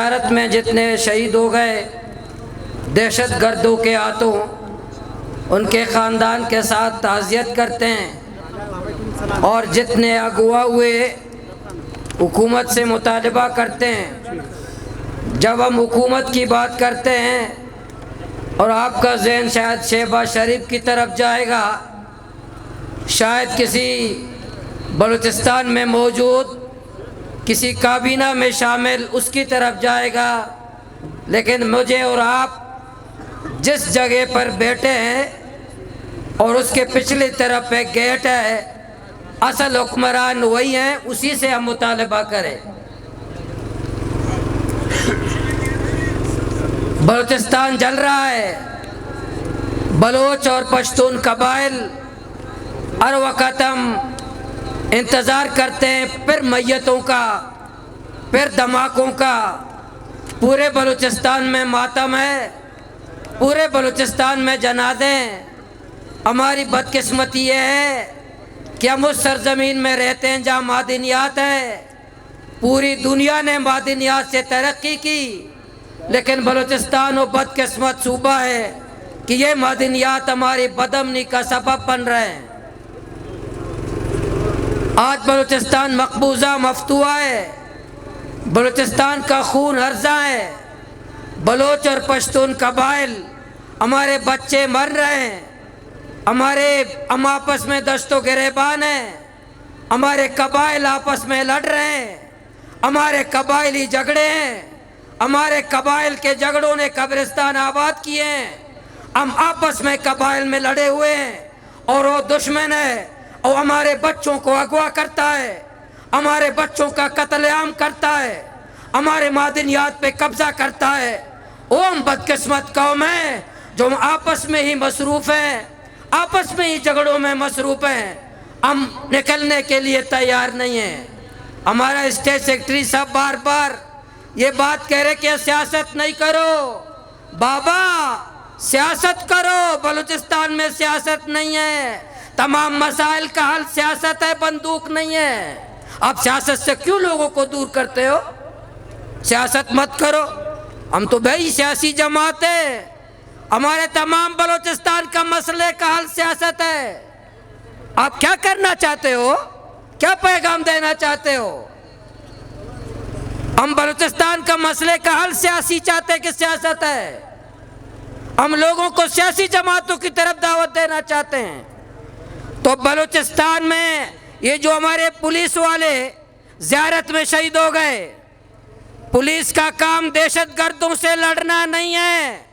भारत में जितने शहीद हो गए दहशत गर्दों के हाथों, उनके ख़ानदान के साथ ताज़ियत करते हैं और जितने अगवा हुए हुकूमत से मुतालबा करते हैं। जब हम हुकूमत की बात करते हैं और आपका जहन शायद शहबाज शरीफ की तरफ जाएगा, शायद किसी बलूचिस्तान में मौजूद किसी काबीना में शामिल उसकी तरफ जाएगा, लेकिन मुझे और आप जिस जगह पर बैठे हैं और उसके पिछली तरफ एक गेट है, असल हुक्मरान वही हैं, उसी से हम मुतालबा करें। बलूचिस्तान जल रहा है, बलोच और पश्तून कबाइल हर वक़्त हम इंतज़ार करते हैं, फिर मैयतों का, फिर धमाकों का। पूरे बलूचिस्तान में मातम है, पूरे बलूचिस्तान में जनाज़े हैं। हमारी बदकिस्मती ये है कि हम उस सरजमीन में रहते हैं जहाँ मादनियात है। पूरी दुनिया ने मादनियात से तरक्की की, लेकिन बलूचिस्तान वो बदकिस्मत सूबा है कि ये मादनियात हमारी बदअमनी का सबब बन रहे हैं। आज बलूचिस्तान मकबूजा मफतूआ है, बलूचिस्तान का खून हर्जा है। बलोच और पश्तून कबाइल, हमारे बच्चे मर रहे हैं, हम आपस में दस्तों गिरेबान हैं, हमारे कबाइल आपस में लड़ रहे हैं, हमारे कबाइली झगड़े हैं, हमारे कबाइल के झगड़ों ने कब्रिस्तान आबाद किए हैं। हम आपस में कबाइल में लड़े हुए हैं और वो दुश्मन है और हमारे बच्चों को अगवा करता है, हमारे बच्चों का कत्लेआम करता है, हमारे मादनियात पे कब्जा करता है। वो हम बदकिस्मत कौम है जो हम आपस में ही मसरूफ़ हैं, आपस में ही झगड़ों में मसरूफ़ हैं। हम निकलने के लिए तैयार नहीं हैं। हमारा स्टेट सेक्रेटरी साहब बार बार ये बात कह रहे कि सियासत नहीं करो। बाबा, सियासत करो, बलूचिस्तान में सियासत नहीं है। तमाम मसाइल का हल सियासत है, बंदूक नहीं है। आप सियासत से क्यों लोगों को दूर करते हो? सियासत मत करो। हम तो भाई सियासी जमात है, हमारे तमाम बलूचिस्तान का मसले का हल सियासत है। आप क्या करना चाहते हो? क्या पैगाम देना चाहते हो? हम बलूचिस्तान का मसले का हल सियासी चाहते कि सियासत है? हम लोगों को सियासी जमातों की तरफ दावत देना चाहते हैं। तो बलूचिस्तान में ये जो हमारे पुलिस वाले ज़ियारत में शहीद हो गए, पुलिस का काम दहशतगर्दों से लड़ना नहीं है।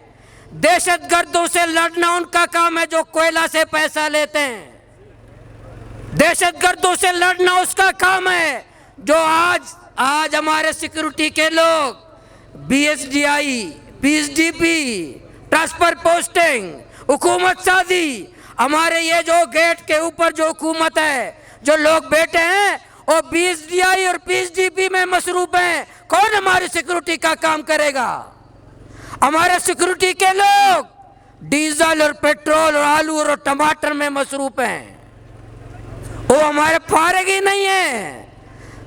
दहशतगर्दों से लड़ना उनका काम है जो कोयला से पैसा लेते हैं। दहशतगर्दों से लड़ना उसका काम है जो आज हमारे सिक्योरिटी के लोग BSDI, PSDP, ट्रांसफर पोस्टिंग, हुकूमत साजी, हमारे ये जो गेट के ऊपर जो हुकूमत है, जो लोग बैठे हैं वो BSDI और PSDP में मसरूफ हैं। कौन हमारी सिक्योरिटी का काम करेगा? हमारे सिक्योरिटी के लोग डीजल और पेट्रोल और आलू और टमाटर में मसरूफ हैं, वो हमारे फारिग ही नहीं है।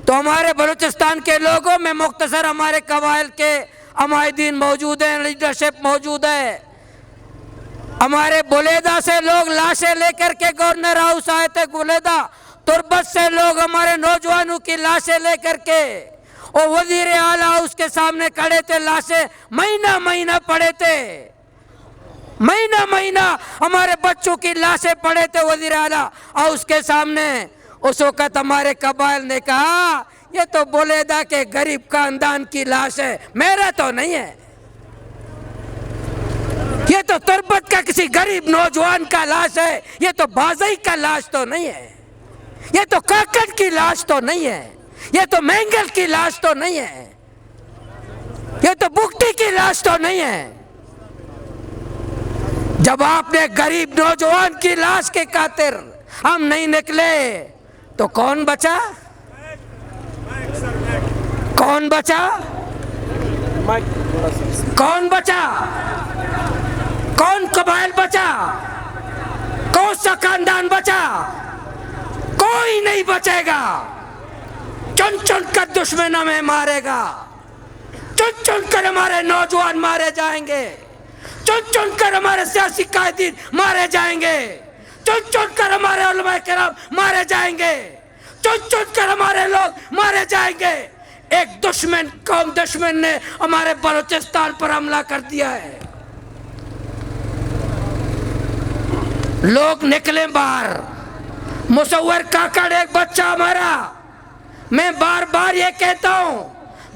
तो हमारे बलूचिस्तान के लोगों में मुख्तसर हमारे कबाइल के अमायदीन मौजूद हैं, लीडरशिप मौजूद है। हमारे बुलेदा से लोग लाशें लेकर के गवर्नर हाउस आए थे। बुलेदा तुरबत से लोग हमारे नौजवानों की लाशें लेकर के और वजीर आला हाउस के सामने खड़े थे। लाशें महीना महीना पड़े थे, महीना महीना हमारे बच्चों की लाशें पड़े थे वजीर आला हाउस के सामने। उस वक़्त हमारे कबाइल ने कहा ये तो बुलेदा के गरीब खानदान की लाश है, मेरा तो नहीं है। ये तो तुरबत का किसी गरीब नौजवान का लाश है, ये तो बाज़ई का लाश तो नहीं है, ये तो काकड़ की लाश तो नहीं है, ये तो मैंगल की लाश तो नहीं है, ये तो बुकटी की लाश तो नहीं है। जब आपने गरीब नौजवान की लाश के खातिर हम नहीं निकले तो कौन बचा? कौन बचा? कौन बचा? कौन कबाइल बचा? कौन सा खानदान बचा? कोई नहीं बचेगा। चुन चुन कर दुश्मन हमें मारेगा, चुन चुन कर हमारे नौजवान मारे जाएंगे, चुन चुन कर हमारे सियासी कायदीन मारे जाएंगे, चुन चुन कर हमारे उलमा किराम मारे जाएंगे, चुन चुन कर हमारे लोग मारे जाएंगे। एक दुश्मन कौम दुश्मन ने हमारे बलूचिस्तान पर हमला कर दिया है। लोग निकले बाहर। मुसव्वर काकड़ एक बच्चा हमारा, मैं बार बार ये कहता हूं,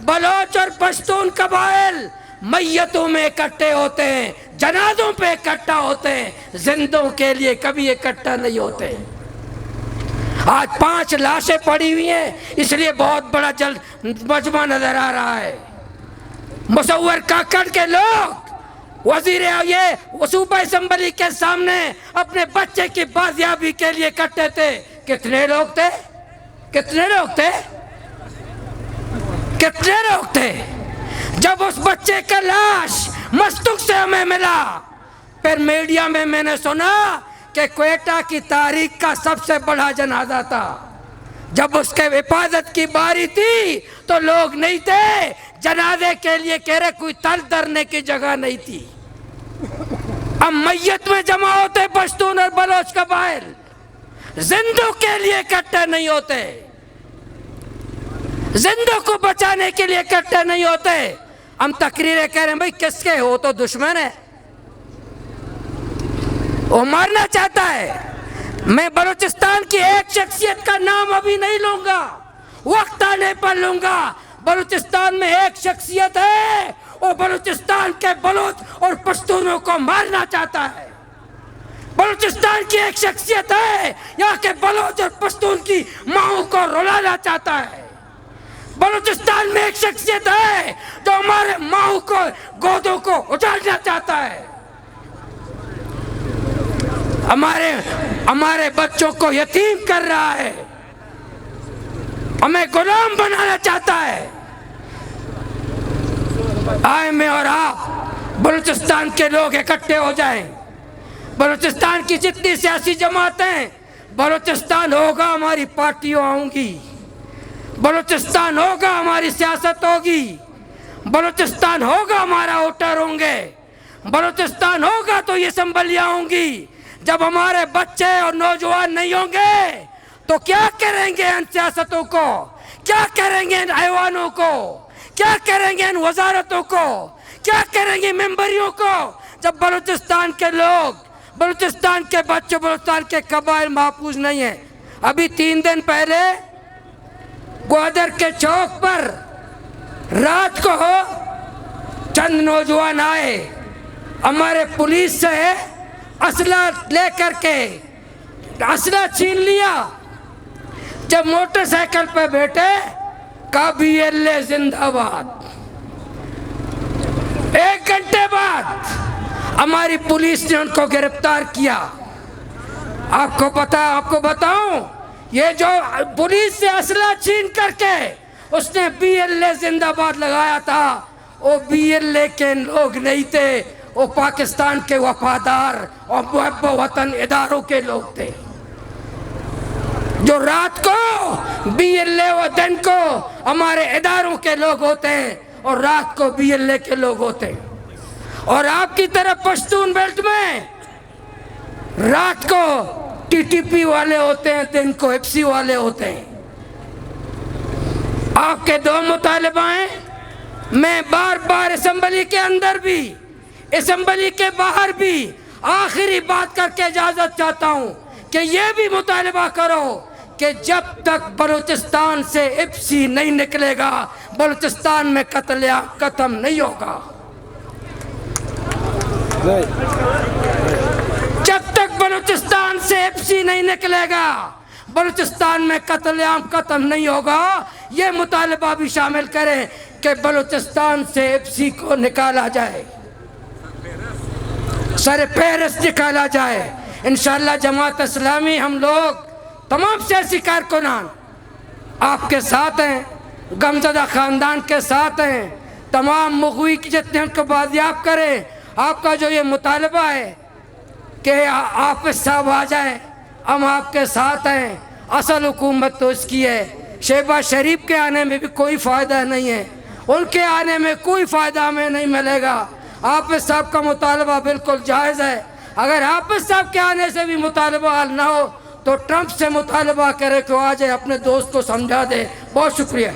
बलोच और पश्तून कबाइल मैयतों में इकट्ठे होते हैं, जनाजों पे इकट्ठा होते हैं, जिंदों के लिए कभी इकट्ठा नहीं होते। आज 5 लाशें पड़ी हुई हैं, इसलिए बहुत बड़ा जल मजमा नजर आ रहा है। मुसव्वर काकड़ के लोग वजीर ये सूबा असम्बली के सामने अपने बच्चे की बाजियाबी के लिए इकट्ठे थे। कितने लोग थे? कितने लोग थे? कितने लोग थे? जब उस बच्चे का लाश मस्तूक से हमें मिला, फिर मीडिया में मैंने सुना कि क्वेटा की तारीख का सबसे बड़ा जनाजा था। जब उसके हिफाजत की बारी थी तो लोग नहीं थे, जनाजे के लिए कह रहे कोई तल धरने की जगह नहीं थी। अब मैयत में जमा होते पश्तून और बलोच कबाइल, जिंदों के लिए इकट्ठे नहीं होते, जिंदों को बचाने के लिए इकट्ठे नहीं होते। हम तकरीरें कह रहे हैं भाई किसके हो, तो दुश्मन है, वो मारना चाहता है। मैं बलूचिस्तान की एक शख्सियत का नाम अभी नहीं लूंगा, वक्त आने पर लूंगा। बलूचिस्तान में एक शख्सियत है, वो बलूचिस्तान के बलोच और पश्तूनों को मारना चाहता है। बलूचिस्तान की एक शख्सियत है, यहाँ के बलोच और पश्तून की माओं को रुलाना चाहता है। बलूचिस्तान में एक शख्सियत है जो हमारे माओं को गोदों को उजाड़ना चाहता है, हमारे बच्चों को यतीम कर रहा है, हमें गुलाम बनाना चाहता है। आए मैं और आप बलूचिस्तान के लोग इकट्ठे हो जाएं। बलूचिस्तान की जितनी सियासी जमातें, बलूचिस्तान होगा हमारी पार्टियां आऊंगी, बलूचिस्तान होगा हमारी सियासत होगी, बलूचिस्तान होगा हमारा वोटर होंगे, बलूचिस्तान होगा तो ये असम्बलियां होंगी। जब हमारे बच्चे और नौजवान नहीं होंगे तो क्या करेंगे इन सियासतों को, क्या करेंगे इन ऐवानों को, क्या करेंगे इन वजारतों को, क्या करेंगे मेंबरियों को, जब बलूचिस्तान के लोग, बलूचिस्तान के बच्चे, बलूचिस्तान के कबाइल महफूज नहीं है। अभी 3 दिन पहले ग्वादर के चौक पर रात को चंद नौजवान आए, हमारे पुलिस से असला लेकर के असला छीन लिया। जब मोटरसाइकिल पे बैठे का BLA जिंदाबाद। 1 घंटे बाद हमारी पुलिस ने उनको गिरफ्तार किया। आपको बताऊं, ये जो पुलिस से असला छीन करके उसने BLA जिंदाबाद लगाया था, वो BLA के लोग नहीं थे, वो पाकिस्तान के वफादार और मुहब्ब वतन इदारों के लोग थे, जो रात को BLA व दिन को हमारे इदारों के लोग होते हैं और रात को BLA के लोग होते हैं। और आपकी तरफ पश्तून बेल्ट में रात को TTP वाले होते हैं, दिन को FC वाले होते हैं। आपके 2 मुतालिबा हैं। मैं बार बार असम्बली के अंदर भी, असम्बली के बाहर भी आखिरी बात करके इजाजत चाहता हूं कि यह भी मुतालिबा करो कि जब तक बलूचिस्तान से FC नहीं निकलेगा, बलूचिस्तान में कत्ल खत्म नहीं होगा। जब तक बलूचिस्तान से FC नहीं निकलेगा, बलूचिस्तान में कत्लेआम खत्म नहीं होगा। ये मुतालिबा भी शामिल करें कि बलूचिस्तान से FC को निकाला जाए, सर फेहरिस्त निकाला जाए। इंशाअल्लाह जमात इस्लामी, हम लोग तमाम सियासी कारकुनान आपके साथ हैं, गमज़दा ख़ानदान के साथ हैं। तमाम मुग़वी की जितने उनको बाजियाब करें। आपका जो ये मुतालबा है कि आप साहब आ जाए, हम आपके साथ हैं। असल हुकूमत तो इसकी है, शहबाज शरीफ के आने में भी कोई फ़ायदा नहीं है। उनके आने में कोई फ़ायदा हमें नहीं मिलेगा। हाफिज साहब का मुतालबा बिल्कुल जायज़ है। अगर हाफिज साहब के आने से भी मुतालबा हल ना हो तो ट्रंप से मुतालबा करे कि वो आ जाए, अपने दोस्त को समझा दे। बहुत शुक्रिया।